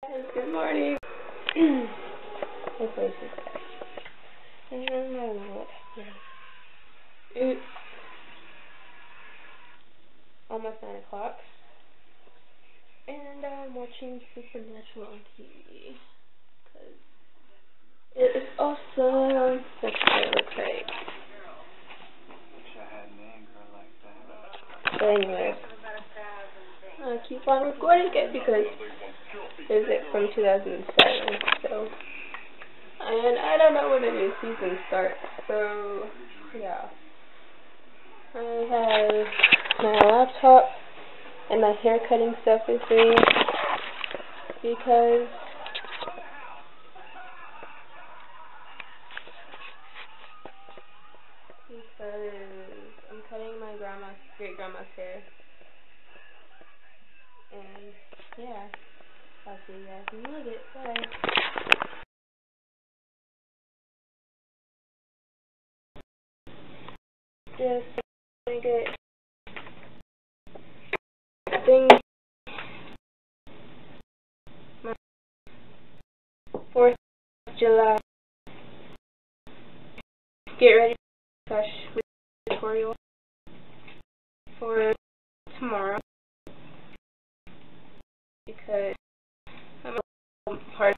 Good morning. Hopefully she's back. I don't know what happened. It's almost 9 o'clock, and I'm watching Supernatural on TV, because it is awesome. That's what it looks like. So anyway, I keep on recording it because it's from 2007, so, and I don't know when a new season starts, so, yeah. I have my laptop and my hair cutting stuff with me because I'm cutting my great grandma's hair, and yeah, I'll see you guys in a little bit. Bye. Just gonna get things. My 4th of July. Get ready with tutorial for tomorrow because I'm a part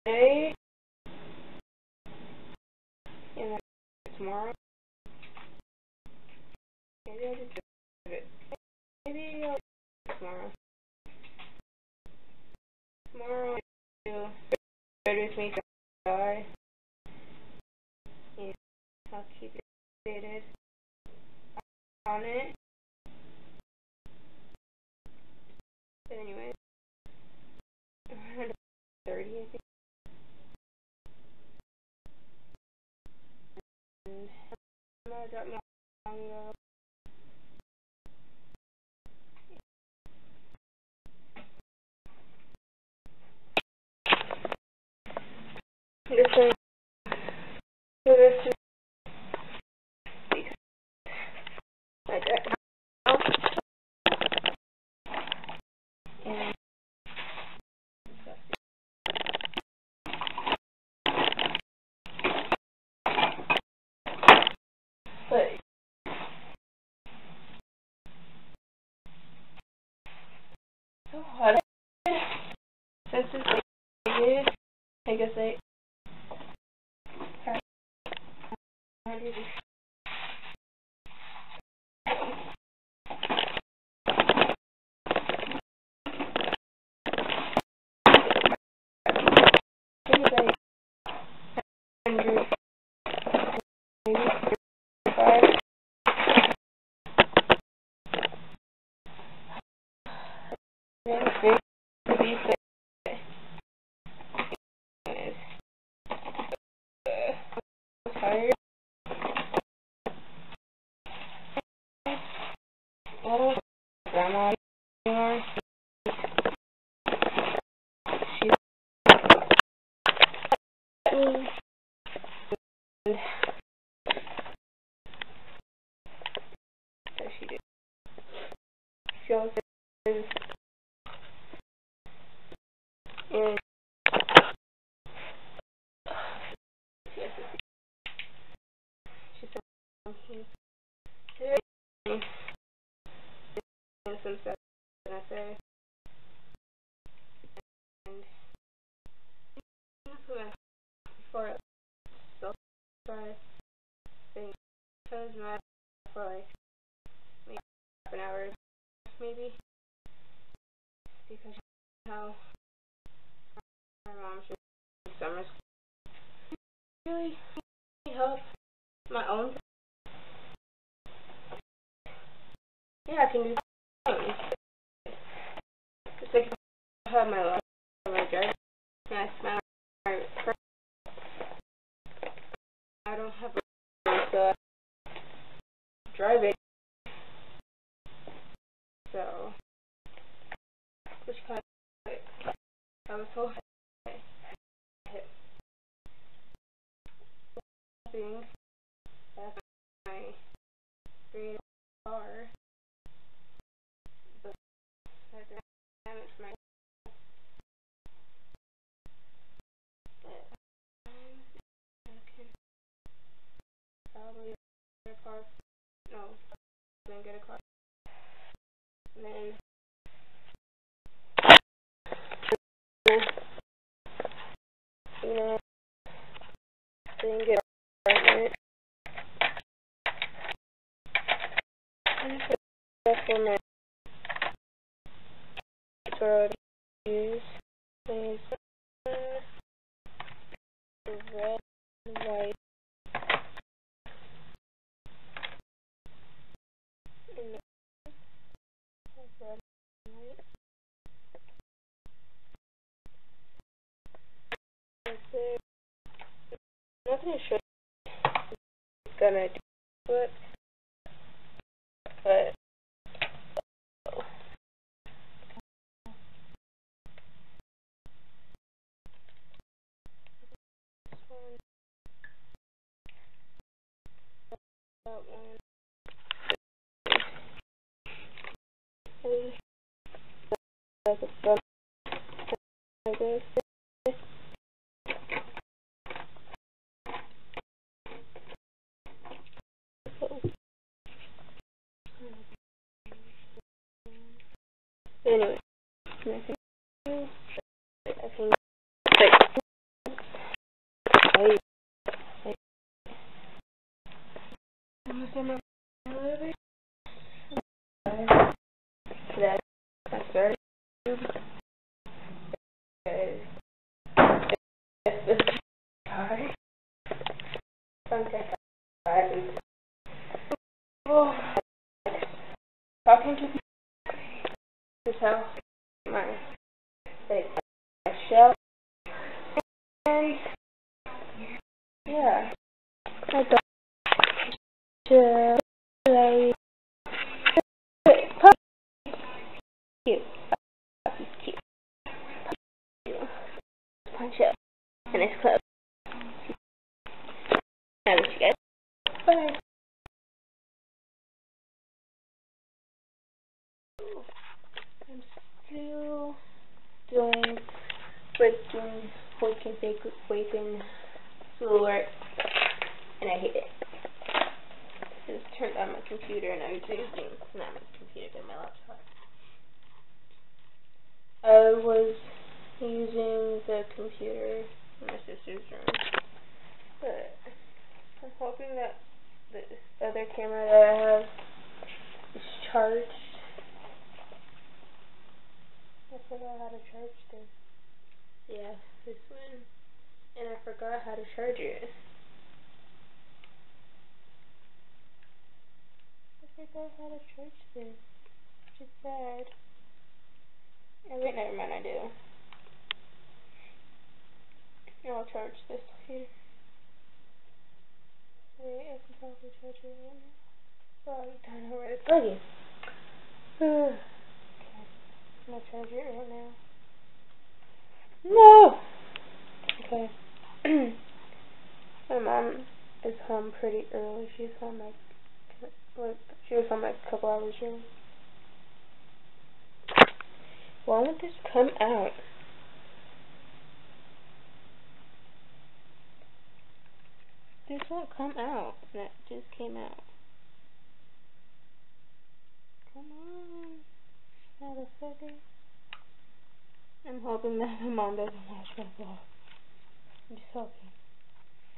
today and tomorrow. Maybe I'll just do it. Maybe I'll do it tomorrow. Tomorrow I'll do Ready With Me Die. Yeah, I'll keep it updated on it. But anyway, around 30, I think. And I'm gonna drop my song though. Listen to this like that now. And but so hot. Since it's late, I guess I do this. Tired. I don't know grandma anymore. She's so she did. She always says, and she said some stuff, and I said, and before it so surprised thing, I was mad for like maybe half an hour, maybe, because how my mom should summer school really help my own. Yeah, I can do things. It's like I have my life, my drive, and I smell my I don't have a so I drive it. So, which kind of I was told things. That's my great car. But that damaged my get a car. And then didn't get an apartment. That's for my sorority use. There's red, white, and red, and white. I'm not going to show you what it's gonna do it, but this one, that one, like a bump like this. Anyway, I think almost on my elevator. Today, I started. This car. Sunset and talking to people is how my shell. And yeah, I thought cute. Punch up in his club. I wish you guys. Bye. I'm still doing waking schoolwork, and I hate it. I just turned on my computer and I was using not my computer but my laptop. I was using the computer in my sister's room, but I'm hoping that the other camera that I have is charged. I forgot how to charge this. Yeah, this one. And I forgot how to charge it. I forgot how to charge this, which is sad. Oh wait, never mind, I do. I'll charge this later. Wait, I can probably charge it right now. Well, I don't know where it's plugging. Okay, I'm gonna charge it right now. No! Okay. My mom is home pretty early. She's home she was home like a couple hours ago. Why won't this come out? This won't come out. That just came out. Come on. Motherfucker. I'm hoping that my mom doesn't watch my vlog. I'm just hoping.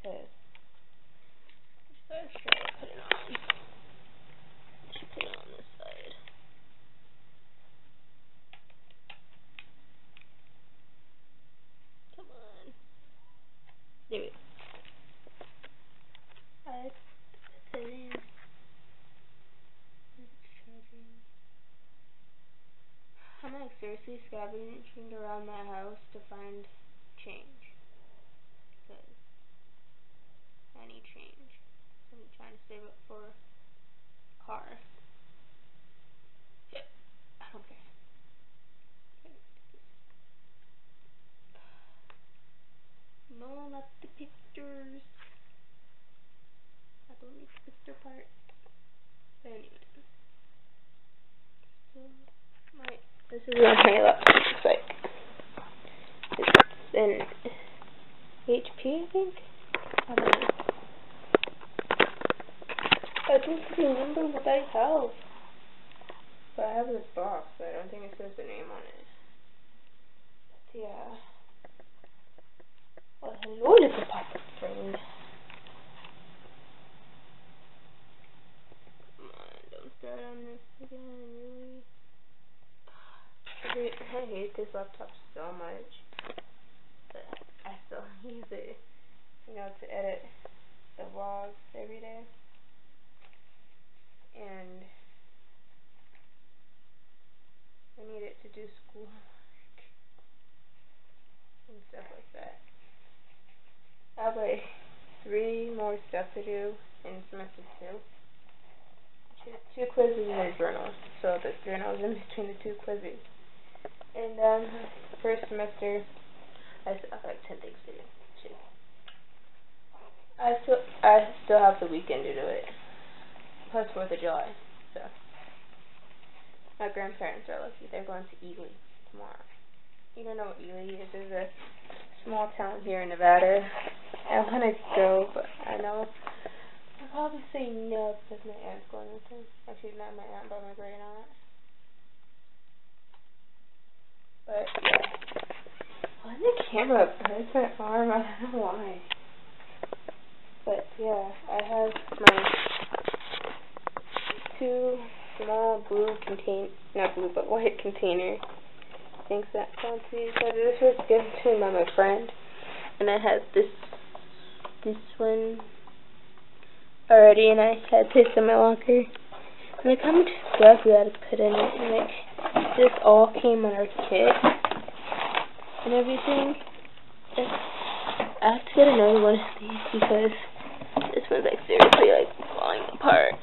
Because let's try to put it on. She put it on this side. Come on. There we go. I put it in. It's charging. I'm like seriously scavenging around my house to find change. Because I need change. So I'm trying to save up for a car. I don't care. No, not the pictures. I don't need the picture part. But anyway. So, this is what my laptop looks like. It's an HP, I think? I don't know. I don't remember what I have. But I have this box, but I don't think it says the name on it. But yeah. Well, hello, little papa friend. Come on, don't start on this again, really. I hate this laptop so much. But I still use it, you know, to edit the vlogs every day. And I need it to do schoolwork and stuff like that. I have like 3 more stuff to do in semester 2. Which is 2 quizzes and a journal. So the journal is in between the 2 quizzes. And first semester, I still have like 10 things to do. Shit. I still have the weekend to do it. Plus 4th of July. So my grandparents are lucky. They're going to Ely tomorrow. You don't know what Ely is? It's a small town here in Nevada. I want to go, but I know I'll probably say no because my aunt's going with them. Actually, not my aunt, but my great aunt. But yeah. Why did the camera hurt my arm? I don't know why. But yeah, I have my 2 small blue not blue, but white container things that gone to me. So this was given to me by my friend, and I have this one already, and I had this in my locker. And like how much stuff we had to put in it, and like this all came on our kit and everything. And I have to get another one of these because this one's like seriously like falling apart.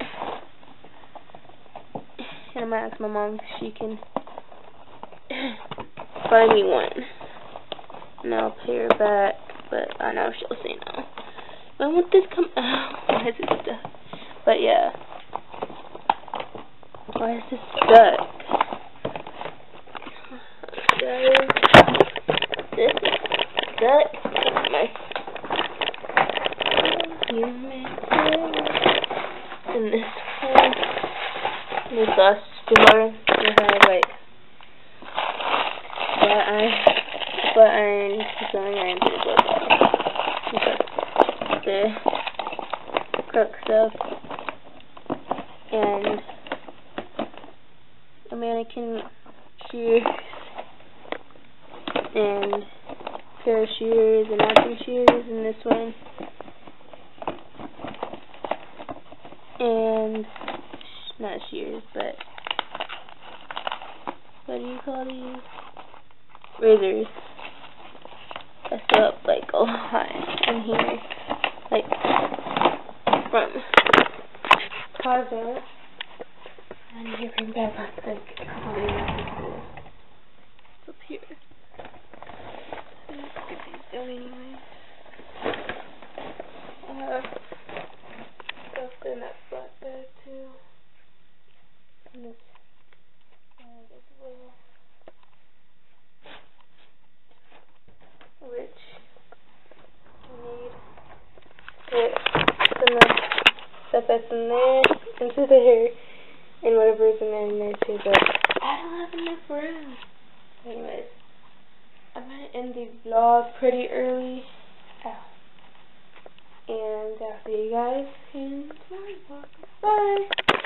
And I'm gonna ask my mom if she can buy me one, and I'll pay her back, but I know she'll say no. When would this come out? Why is it stuck? But yeah. Why is this stuck? Guys, this is stuck. My and this one. This last jar, I had like flat iron, sewing iron to the the crook stuff, and a mannequin shears, and a pair of shears, and matching shears, and this one, and not shears, but what do you call these? Razors. I still have like a lot in here, like from Cosmo. I need to bring back like a couple of these. It's up here. Let's get these done anyway. I have stuff in that black bag too. And this bag as well, which I need to put some of the stuff that's in there into there, and whatever's in there too, but I don't have enough room. Anyways, I'm gonna end the vlog pretty early. And I'll see you guys in tomorrow's vlog. Bye!